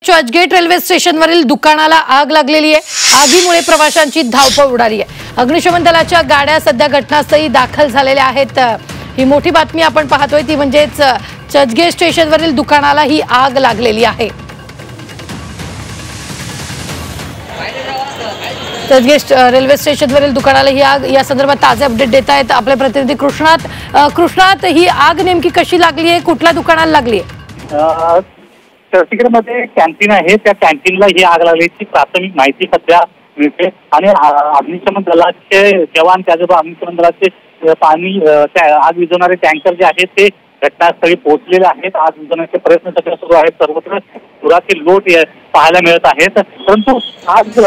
Churchgate railway स्टेशनवरील दुकानाला आग लागलेली आहे। आगीमुळे प्रवाशांची धावपळ उडाली आहे। अग्निशमन दलाच्या गाड्या सध्या घटनास्थळी दाखल झालेल्या आहेत। ही मोठी बातमी आपण पाहतोय ती म्हणजे चर्चगेट स्टेशनवरील दुकानाला ही आग लागलेली आहे। चर्चगेट रेल्वे स्टेशनवरील दुकानाला ही आग, या संदर्भात ताजे अपडेट देत आहेत आपले प्रतिनिधी कृष्णात। ही आग नेमकी कशी लागली आहे, कुठल्या दुकानाला लागली आहे? चर्चगेटमध्ये कॅन्टीन आहे, त्या कॅन्टीनला ही आग लागल्याची प्राथमिक माहिती सध्या मिळते आणि अग्निशमन दलाचे जवान, त्याचबरोबर अग्निशमन दलाचे पाणी आग विझवणारे टँकर जे आहेत ते घटनास्थळी पोहोचलेले आहेत। आग विझवण्याचे प्रयत्न सध्या सुरू आहेत। सर्वत्र पुराचे लोट पाहायला मिळत आहेत, परंतु आग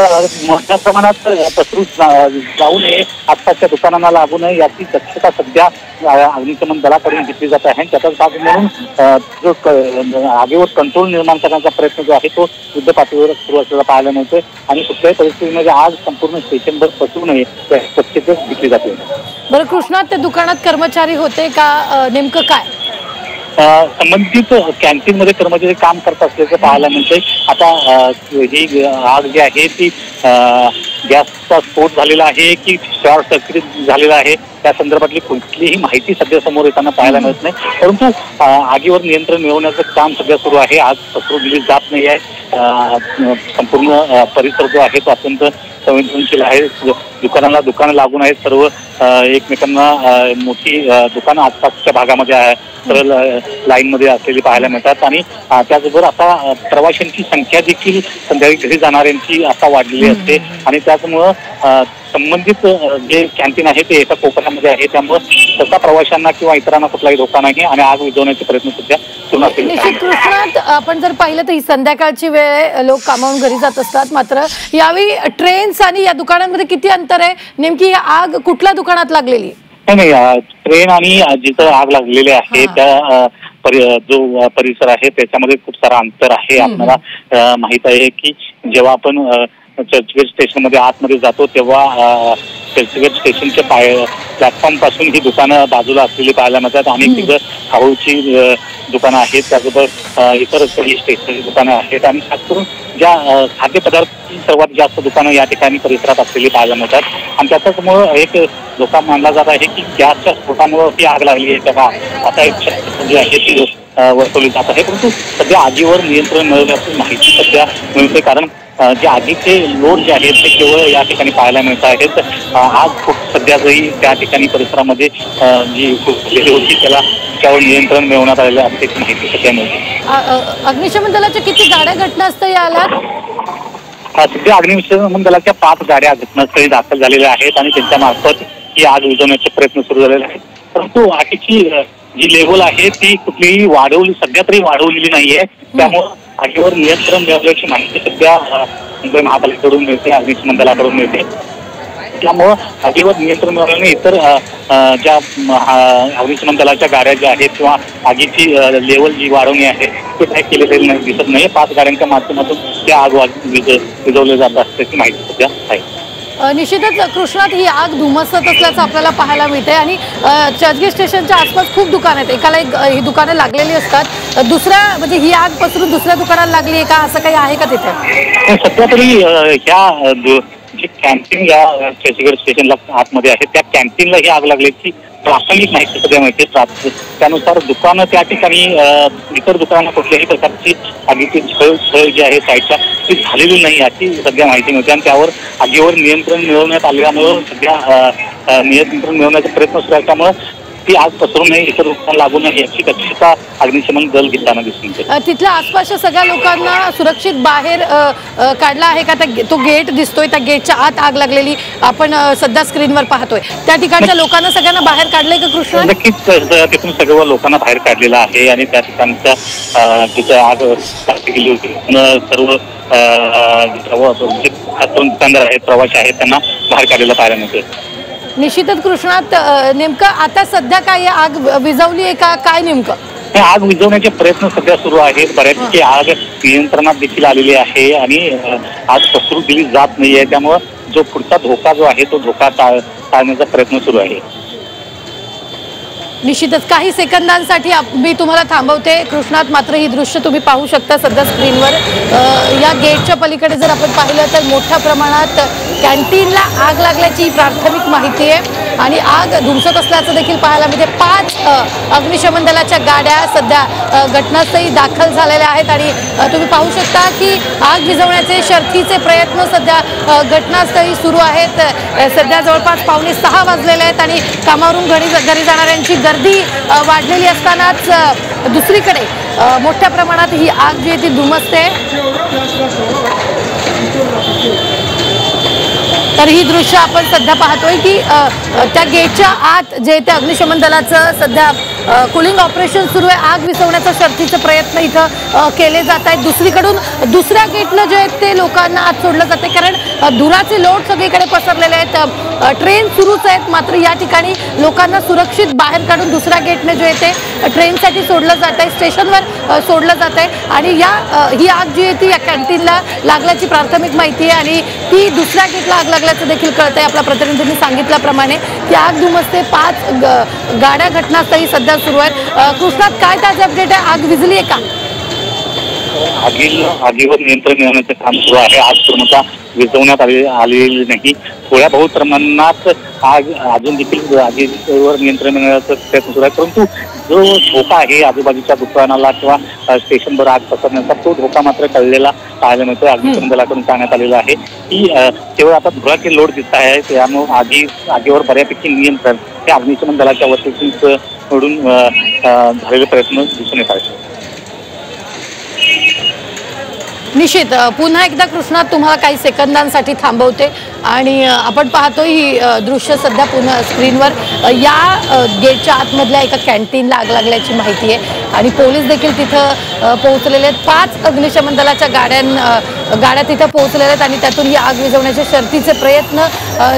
मोठ्या प्रमाणात पसरू जाऊ नये, आसपासच्या दुकानांना लागू नये याची दक्षता सध्या अग्निशमन दलाकडून घेतली जात आहे। त्याचाच भाग म्हणून जो आगीवर कंट्रोल निर्माण करण्याचा प्रयत्न जो आहे तो युद्ध पातळीवर सुरू असलेला पाहायला मिळतोय आणि कुठल्याही परिस्थितीमध्ये आग संपूर्ण स्टेशनवर पसरू नये याची दक्षता घेतली जाते। बरं कृष्णात, त्या दुकानात कर्मचारी होते का, नेमकं काय? संबंधित कॅन्टीन मध्ये कर्मचारी काम करत असल्याचं पाहायला मिळतंय। आता ही आग जी आहे ती गॅसचा स्फोट झालेला आहे की शॉर्ट सर्किट झालेला आहे त्या संदर्भातली कुठलीही माहिती सध्या समोर येताना पाहायला मिळत नाही, परंतु आगीवर नियंत्रण मिळवण्याचं काम सध्या सुरू आहे। आग पसरू दिली जात नाही आहे। संपूर्ण परिसर जो आहे तो अत्यंत संवेदनशील आहे। दुकानं लागून आहेत, सर्व एकमेकांना मोठी दुकानं आसपासच्या भागामध्ये आहे, सरळ लाईन मध्ये असलेली पाहायला मिळतात आणि त्याचबरोबर आता प्रवाशांची संख्या देखील संध्याकाळी घरी जाणाऱ्यांची आता वाढलेली असते आणि त्याचमुळं संबंधित जे कॅन्टीन आहे ते एका कोपऱ्यामध्ये आहे, त्यामुळे तसा प्रवाशांना किंवा इतरांना कुठलाही धोका नाही आणि आग विझवण्याचे प्रयत्न सध्या सुरू असतील। कृष्णात, आपण जर पाहिलं तर ही संध्याकाळची वेळ, लोक कामावून घरी जात असतात, मात्र यावेळी ट्रेन्स आणि या दुकानांमध्ये किती अंतर आहे? नेमकी आग कुठल्या दुकानात लागलेली? नाही, ट्रेन आणि जिथं आग लागलेली आहे त्या जो परिसर आहे त्याच्यामध्ये खूप सारा अंतर आहे। आपल्याला माहित आहे की जेव्हा आपण चर्चगेट स्टेशन मध्ये आतमध्ये जातो तेव्हा चर्चगेट स्टेशनच्या प्लॅटफॉर्म पासून ही दुकानं बाजूला असलेली पाहायला मिळतात आणि तिथं खाऊची दुकानं आहेत, त्याचबरोबर इतर काही स्टेशनरी दुकानं आहेत आणि खास करून ज्या खाद्यपदार्थ सर्वात जास्त दुकानं या ठिकाणी परिसरात असलेली पाहायला मिळतात आणि त्याच्यामुळं एक धोका मानला जात आहे की गॅसच्या स्फोटामुळे ही आग लागली आहे तेव्हा आता एक शक्यता जी आहे ती वर्तवली जात आहे, परंतु सध्या आगीवर नियंत्रण मिळवण्याची माहिती सध्या मिळते, कारण जे आगीचे लोट जे आहेत ते केवळ या ठिकाणी पाहायला मिळत आहेत। आग खूप सध्या जरी त्या ठिकाणी परिसरामध्ये जी फुटलेली होती त्याच्यावर नियंत्रण मिळवण्यात आलेलं असल्याची माहिती सध्या मिळते। अग्निशमन दलाच्या किती गाड्या घटनास्थळी आल्यात? सध्या अग्निशमन दलाच्या 5 गाड्या घटनास्थळी दाखल झालेल्या आहेत आणि त्यांच्या मार्फत ही आग विझवण्याचे प्रयत्न सुरू झालेले आहेत, परंतु आगीची जी लेवल आहे ती कुठलीही सध्या तरी वाढवलेली नाहीये, त्यामुळे आगीवर नियंत्रण मिळवल्याची माहिती सध्या मुंबई महापालिकेकडून मिळते, अग्निशमन दलाकडून मिळते। त्यामुळं आगीवर नियंत्रण मिळवल्याने इतर ज्या अग्निशमन दलाच्या गाड्या ज्या आहेत किंवा आगीची लेवल जी वाढवणी आहे ते काय केलेली नाही दिसत नाही। 5 गाड्यांच्या माध्यमातून त्या आग विझवले जात असल्याची माहिती सध्या आहे। निश्चितच कृष्णात, ही आग धुमसत असल्याचं आपल्याला पाहायला मिळते आणि चर्चगेट स्टेशनच्या आसपास खूप दुकानं आहेत, एकाला एक ही दुकानं लागलेली असतात। दुसऱ्या म्हणजे ही आग पसरून दुसऱ्या दुकानाला लागली आहे का, असं काही आहे का तिथे? सध्या तरी ह्या जे कॅन्टीन या चर्चगेट स्टेशनला आतमध्ये आहे त्या कॅन्टीनला ही आग लागल्याची प्राथमिक माहिती सध्या मिळते। त्यानुसार दुकानं त्या ठिकाणी इतर दुकानांना कुठल्याही प्रकारची आगीची झळ जी आहे साईडच्या ती झालेली नाही याची सध्या माहिती मिळते आणि त्यावर आगीवर नियंत्रण मिळवण्यात आल्यामुळं सध्या नियंत्रण मिळवण्याचा प्रयत्न सुरू आहे, त्यामुळे ती आग पसरू नये, इतर दुकान लागू नये याची दक्षता अग्निशमन दल घेताना दिसून येते। तिथल्या आसपासच्या सगळ्या लोकांना सुरक्षित बाहेर काढला आहे का? तो गेट दिसतोय, त्या गेटच्या आत आग लागलेली आपण सध्या स्क्रीनवर पाहतोय, त्या ठिकाणच्या लोकांना सगळ्यांना बाहेर काढलंय का कृष्ण? नक्कीच तिथून सर्व लोकांना बाहेर काढलेलं आहे आणि त्या ठिकाणच्या जिथं आग गेली होती सर्व दुकानदार आहेत, प्रवासी आहेत त्यांना बाहेर काढलेलं पाहायला मिळते। निश्चितच कृष्णात, नेमकं आता सध्या काय आग विझवली आहे का, काय नेमकं? आग विझवण्याचे प्रयत्न सध्या सुरू आहेत। बऱ्यापैकी आग नियंत्रणात देखील आलेली आहे आणि आग पसरू दिली जात नाहीये, त्यामुळे जो पुढचा धोका जो आहे तो धोका टाळण्याचा प्रयत्न सुरू आहे। निश्चितच काही सेकंदांसाठी मी तुम्हाला थांबवते कृष्णात, मात्र ही दृश्य तुम्ही पाहू शकता सध्या स्क्रीनवर। या गेटच्या पलीकडे जर आपण पाहिलं तर मोठ्या प्रमाणात कॅन्टीनला आग लागल्याची प्राथमिक माहिती आहे आणि आग धुमसत असल्याचं देखील पाहायला मिळते। 5 अग्निशमन दलाच्या गाड्या सध्या घटनास्थळी दाखल झालेल्या आहेत आणि तुम्ही पाहू शकता की आग विझवण्याचे शर्थीचे प्रयत्न सध्या घटनास्थळी सुरू आहेत। सध्या जवळपास 5:45 वाजलेले आहेत आणि कामावरून घरी जाणाऱ्यांची गर्दी वाढलेली असतानाच दुसरीकडे मोठ्या प्रमाणात ही आग जी आहे ती धुमसते। तर ही दृश्य आपण सध्या पाहतोय की त्या गेटच्या आत जे ते अग्निशमन दलाचं सध्या कूलिंग ऑपरेशन सुरू आहे। आग विझवण्याचा शर्थीचे प्रयत्न इथं केले जात आहेत। दुसरीकडून दुसऱ्या गेटनं जे आहे ते लोकांना आत सोडलं जाते कारण धुराचे लोट सगळीकडे पसरलेले आहेत। ट्रेन सुरूच आहेत मात्र या ठिकाणी लोकांना सुरक्षित बाहेर काढून दुसऱ्या गेटने जे आहे ते ट्रेनसाठी सोडलं जात आहे, स्टेशनवर सोडलं जात आहे आणि ही आग जी आहे ती या कॅन्टीनला लागल्याची प्राथमिक माहिती आहे आणि ती दुसऱ्या गेटला आग लागल्याचं देखील कळतंय। आपल्या प्रतिनिधींनी सांगितल्याप्रमाणे की आग धुमसते। 5 गाड्या घटनास्थळी सध्या सुरू आहेत। कृष्णात काय ताजे अपडेट आहे? आग विझली आहे का? आगीवर नियंत्रण मिळवण्याचे काम सुरू आहे। आग पूर्णतः विझवण्यात आलेली नाही। थोड्या बहुत प्रमाणात आग अजून देखील आगीवर नियंत्रण मिळवण्याचा प्रयत्न सुरू आहे परंतु जो धोका आहे आजूबाजूच्या दुकानाला किंवा स्टेशनवर आग पसरण्याचा तो धोका मात्र टळलेला पाहायला मिळतो। अग्निशमन दलाकडून सांगण्यात आलेलं आहे की केवळ आता धुराचे लोट दिसत आहे त्यामुळे आगीवर बऱ्यापैकी नियंत्रण हे अग्निशमन दलाच्या वतीतून झालेले प्रयत्न दिसून येत आहेत। निश्चित पुन्हा एकदा कृष्णा तुम्हाला काही सेकंदांसाठी थांबवते आणि आपण पाहतोय ही दृश्य सध्या पुन्हा स्क्रीनवर या गेटच्या आतमधल्या एका कॅन्टीनला आग लागल्याची माहिती आहे आणि पोलीस देखील तिथं पोहोचलेले आहेत। 5 अग्निशमन दलाच्या गाड्या तिथं पोहोचलेल्या आहेत आणि त्यातून ही आग विझवण्याचे शर्थीचे प्रयत्न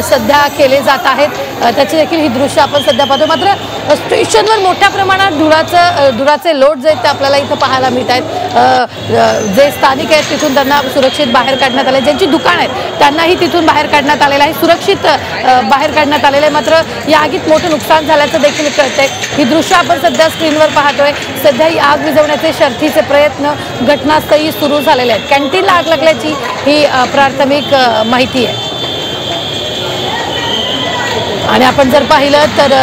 सध्या केले जात आहेत। त्याची देखील ही दृश्य आपण सध्या पाहतो मात्र स्टेशनवर मोठ्या प्रमाणात धुराचे लोट जे आहेत ते आपल्याला इथं पाहायला मिळत आहेत। जे स्थानिक आहेत तिथून त्यांना सुरक्षित बाहेर काढण्यात आले, ज्यांची दुकान आहेत त्यांनाही तिथून बाहेर काढण्यात आलेलं आहे, सुरक्षित बाहेर काढण्यात आलेलं आहे। मात्र या आगीत मोठं नुकसान झाल्याचं देखील कळतंय। ही दृश्य आपण सध्या स्क्रीनवर पाहतोय। सध्या ही आग विझवण्याचे शर्थीचे प्रयत्न घटनास्थळी सुरू झालेले आहेत। कॅन्टीनला आग लागल्याची ही प्राथमिक माहिती आहे आणि आपण जर पाहिलं तर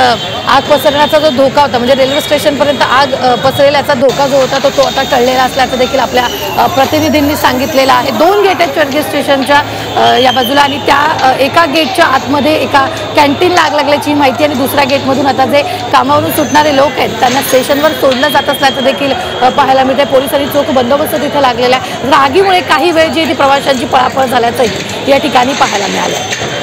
आग पसरण्याचा जो धोका होता म्हणजे रेल्वे स्टेशनपर्यंत आग पसरेल्याचा धोका जो होता तो आता टळलेला असल्याचं देखील आपल्या प्रतिनिधींनी सांगितलेलं आहे। 2 गेट आहेत चर्चगेट स्टेशनच्या या बाजूला आणि त्या एका गेटच्या आतमध्ये एका कॅन्टीनला आग लागल्याची माहिती आणि दुसऱ्या गेटमधून आता जे कामावरून सुटणारे लोक आहेत त्यांना स्टेशनवर सोडलं जात असल्याचं देखील पाहायला मिळते। पोलिसांनी चोख बंदोबस्त तिथे लागलेला आहे। आगीमुळे काही वेळ जी ती प्रवाशांची पळापळ झाल्याचंही या ठिकाणी पाहायला मिळालं।